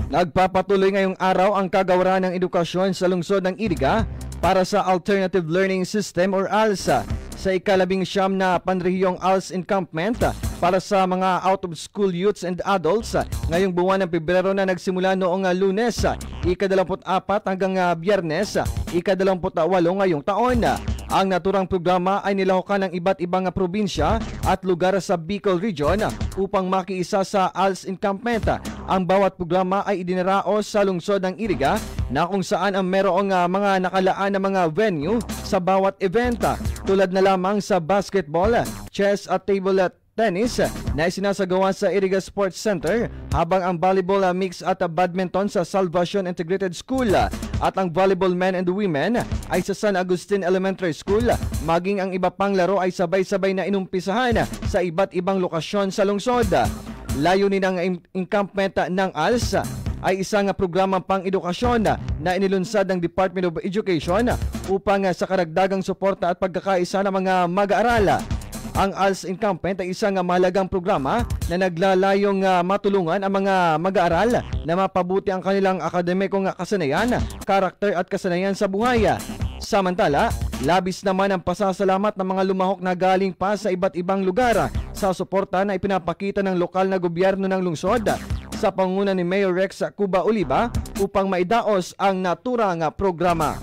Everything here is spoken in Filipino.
Nagpapatuloy ngayong araw ang kagawaran ng edukasyon sa lungsod ng Iriga para sa Alternative Learning System or ALSA sa ika-19 na panrehiyong ALS encampment para sa mga out-of-school youths and adults ngayong buwan ng Pebrero na nagsimula noong Lunes, ika-24 hanggang Biyernes, ika-28 ngayong taon. Ang naturang programa ay nilahukan ng iba't ibang probinsya at lugar sa Bicol Region upang makiisa sa ALS encampment. Ang bawat programa ay idinaraos sa lungsod ng Iriga na kung saan ang merong mga nakalaan na mga venue sa bawat event tulad na lamang sa basketball, chess at table tennis na isinasagawa sa Iriga Sports Center, habang ang volleyball mix at badminton sa Salvacion Integrated School at ang volleyball men and women ay sa San Agustin Elementary School. Maging ang iba pang laro ay sabay-sabay na inumpisahan sa iba't ibang lokasyon sa lungsod. Layunin ng encampment ng ALS ay isang programang pang-edukasyon na inilunsad ng Department of Education upang sa karagdagang suporta at pagkakaisa ng mga mag-aaral. Ang ALS encampment ay isang mahalagang programa na naglalayong matulungan ang mga mag-aaral na mapabuti ang kanilang akademikong kasanayan, karakter at kasanayan sa buhay. Samantala, labis naman ang pasasalamat ng mga lumahok na galing pa sa iba't ibang lugar sa suporta na ipinapakita ng lokal na gobyerno ng lungsod sa pangunguna ni Mayor Rex Cuba Oliva upang maidaos ang naturang programa.